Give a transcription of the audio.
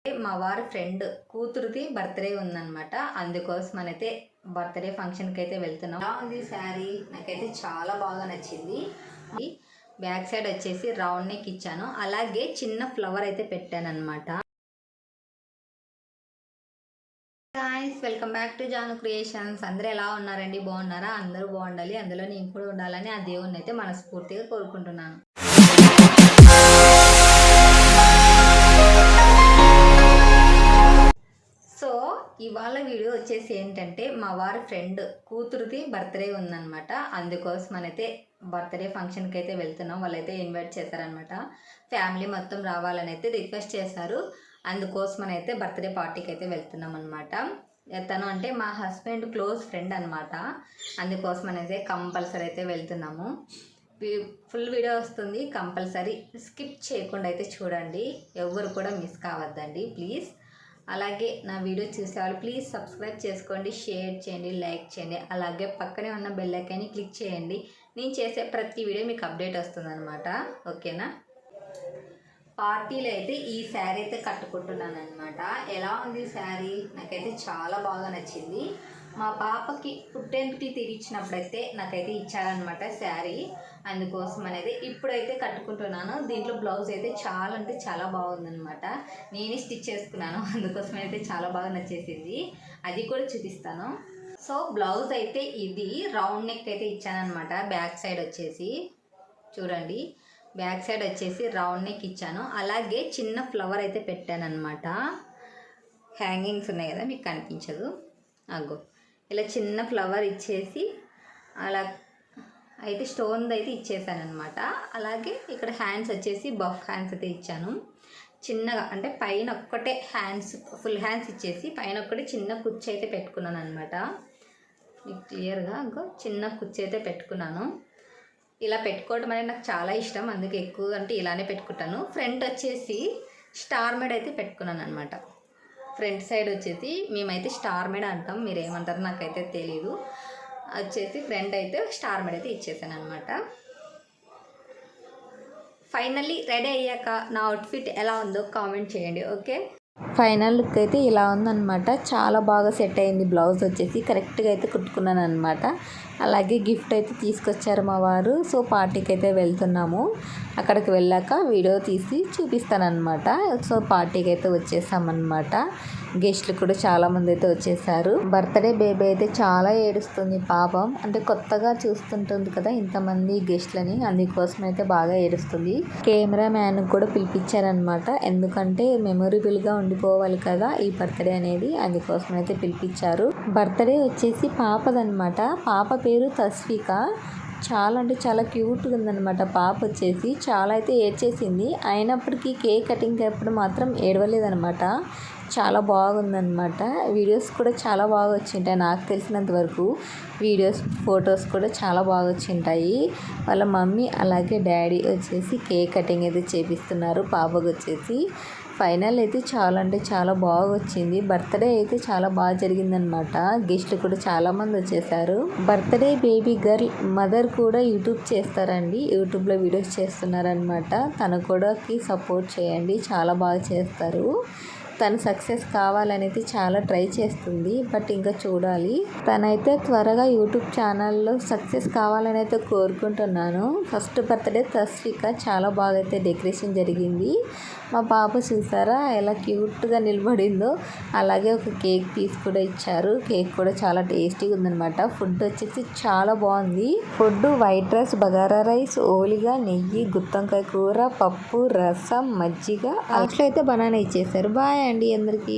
మా వారి friend కూతురుది birthday ఉందన్నమాట. అందుకోసమనైతే బర్త్డే ఫంక్షన్కి అయితే వెళ్తున్నాం. ఎలా ఉంది శారీ? నాకైతే చాలా బాగా నచ్చింది. బ్యాక్ సైడ్ వచ్చేసి రౌండ్ నెక్ ఇచ్చాను, అలాగే చిన్న ఫ్లవర్ అయితే పెట్టాను అనమాట. Guys, welcome back to Janu creations. అందరూ ఎలా ఉన్నారండి? బాగున్నారా? అందరూ బాగుండాలి, అందులో నేను కూడా ఉండాలని ఆ దేవుణ్ణి అయితే మనస్ఫూర్తిగా కోరుకుంటున్నాను. సో ఇవాళ వీడియో వచ్చేసి ఏంటంటే, మా వారి ఫ్రెండ్ కూతురుది బర్త్డే ఉందన్నమాట. అందుకోసమనైతే బర్త్డే ఫంక్షన్కి అయితే వెళ్తున్నాం. వాళ్ళైతే ఇన్వైట్ చేశారనమాట. ఫ్యామిలీ మొత్తం రావాలని అయితే రిక్వెస్ట్ చేశారు. అందుకోసమనైతే బర్త్డే పార్టీకి అయితే వెళ్తున్నాం అనమాట. తను అంటే మా హస్బెండ్ క్లోజ్ ఫ్రెండ్ అనమాట. అందుకోసమనైతే కంపల్సరీ అయితే వెళ్తున్నాము. ఫుల్ వీడియో వస్తుంది, కంపల్సరీ స్కిప్ చేయకుండా అయితే చూడండి. ఎవరు కూడా మిస్ కావద్దండి ప్లీజ్. అలాగే నా వీడియో చూసేవాళ్ళు ప్లీజ్ సబ్స్క్రైబ్ చేసుకోండి, షేర్ చేయండి, లైక్ చేయండి. అలాగే పక్కనే ఉన్న బెల్ ఐకాన్ని క్లిక్ చేయండి. నేను చేసే ప్రతి వీడియో మీకు అప్డేట్ వస్తుందన్నమాట. ఓకేనా? పార్టీలో అయితే ఈ శారీ అయితే కట్టుకుంటున్నాను అనమాట. ఎలా ఉంది శారీ? నాకైతే చాలా బాగా నచ్చింది. మా పాపకి పుట్టెంటుకలు తీరిచ్చినప్పుడైతే నాకైతే ఇచ్చారనమాట శారీ. అందుకోసం అనేది ఇప్పుడైతే కట్టుకుంటున్నాను. దీంట్లో బ్లౌజ్ అయితే చాలా అంటే చాలా బాగుందనమాట. నేనే స్టిచ్ చేసుకున్నాను, అందుకోసం అయితే చాలా బాగా నచ్చేసింది. అది కూడా చూపిస్తాను. సో బ్లౌజ్ అయితే ఇది రౌండ్ నెక్ అయితే ఇచ్చానమాట. బ్యాక్ సైడ్ వచ్చేసి చూడండి, బ్యాక్ సైడ్ వచ్చేసి రౌండ్ నెక్ ఇచ్చాను, అలాగే చిన్న ఫ్లవర్ అయితే పెట్టాను అనమాట. హ్యాంగింగ్స్ ఉన్నాయి కదా, మీకు కనిపించదు, అగ్గో ఇలా చిన్న ఫ్లవర్ ఇచ్చేసి అలా అయితే స్టోన్ అయితే ఇచ్చేసాను అనమాట. అలాగే ఇక్కడ హ్యాండ్స్ వచ్చేసి బఫ్ హ్యాండ్స్ అయితే ఇచ్చాను. చిన్నగా అంటే పైన ఒక్కటే హ్యాండ్స్, ఫుల్ హ్యాండ్స్ ఇచ్చేసి పైన ఒక్కటే చిన్న కుర్చీ అయితే పెట్టుకున్నాను అనమాట. మీకు క్లియర్గా ఇంకో చిన్న కుర్చీ అయితే పెట్టుకున్నాను. ఇలా పెట్టుకోవడం అనేది నాకు చాలా ఇష్టం, అందుకే ఎక్కువ అంటే ఇలానే పెట్టుకుంటాను. ఫ్రంట్ వచ్చేసి స్టార్ మేడ్ అయితే పెట్టుకున్నాను అనమాట. ఫ్రంట్ సైడ్ వచ్చేసి మేమైతే స్టార్ మేడ్ అంటాం, మీరు ఏమంటారు నాకైతే తెలీదు. వచ్చేసి ఫ్రంట్ అయితే స్టార్ మేడ్ అయితే ఇచ్చేసాను అనమాట. ఫైనల్లీ రెడీ అయ్యాక నా అవుట్ఫిట్ ఎలా ఉందో కామెంట్ చేయండి. ఓకే, ఫైనల్ లుక్ అయితే ఇలా ఉందన్నమాట. చాలా బాగా సెట్ అయింది. బ్లౌజ్ వచ్చేసి కరెక్ట్గా అయితే కుట్టుకున్నాను అనమాట. అలాగే గిఫ్ట్ అయితే తీసుకొచ్చారు మా వారు. సో పార్టీకి అయితే వెళ్తున్నాము. అక్కడికి వెళ్ళాక వీడియో తీసి చూపిస్తానమాట. సో పార్టీకి అయితే వచ్చేసామన్నమాట. గెస్ట్లు కూడా చాలామంది అయితే వచ్చేసారు. బర్త్డే బేబీ అయితే చాలా ఏడుస్తుంది పాపం. అంటే కొత్తగా చూస్తుంటుంది కదా ఇంతమంది గెస్ట్లని, అందుకోసం అయితే బాగా ఏడుస్తుంది. కెమెరా మ్యాన్ కూడా పిలిపించారనమాట. ఎందుకంటే మెమొరబుల్గా ఉండిపోవాలి కదా ఈ బర్త్డే అనేది, అందుకోసం అయితే పిలిపించారు. బర్త్డే వచ్చేసి పాపదనమాట. పాప పేరు తస్విక. చాలా అంటే చాలా క్యూట్గా ఉందన్నమాట. పాప వచ్చేసి చాలా అయితే ఏడ్చేసింది, అయినప్పటికీ కేక్ కటింగ్ అప్పుడు మాత్రం ఏడవలేదనమాట. చాలా బాగుందన్నమాట. వీడియోస్ కూడా చాలా బాగా వచ్చింటాయి నాకు తెలిసినంత వరకు. వీడియోస్ ఫొటోస్ కూడా చాలా బాగా వచ్చింటాయి. వాళ్ళ మమ్మీ అలాగే డాడీ వచ్చేసి కేక్ కటింగ్ అయితే చేపిస్తున్నారు పాపకు వచ్చేసి. ఫైనల్ అయితే చాలా అంటే చాలా బాగా వచ్చింది. బర్త్డే అయితే చాలా బాగా జరిగిందనమాట. గెస్ట్లు కూడా చాలామంది వచ్చేసారు. బర్త్డే బేబీ గర్ల్ మదర్ కూడా యూట్యూబ్ చేస్తారండి, యూట్యూబ్లో వీడియోస్ చేస్తున్నారనమాట. తను కూడా సపోర్ట్ చేయండి, చాలా బాగా చేస్తారు. తను సక్సెస్ కావాలనేది చాలా ట్రై చేస్తుంది, బట్ ఇంకా చూడాలి. తనైతే త్వరగా యూట్యూబ్ ఛానల్లో సక్సెస్ కావాలని అయితే కోరుకుంటున్నాను. ఫస్ట్ బర్త్డే తస్విక చాలా బాగా అయితే డెకరేషన్ జరిగింది. మా పాప చూసారా ఎలా క్యూట్గా నిలబడిందో. అలాగే ఒక కేక్ పీస్ కూడా ఇచ్చారు. కేక్ కూడా చాలా టేస్టీగా ఉందనమాట. ఫుడ్ వచ్చేసి చాలా బాగుంది. Food white rice, bagara rice, ఓలిగా, నెయ్యి, గుత్తొంకాయ కూర, పప్పు, రసం, మజ్జిగ, లాస్ట్లో అయితే బనానా ఇచ్చేసారు. బాయ్ అండి అందరికీ.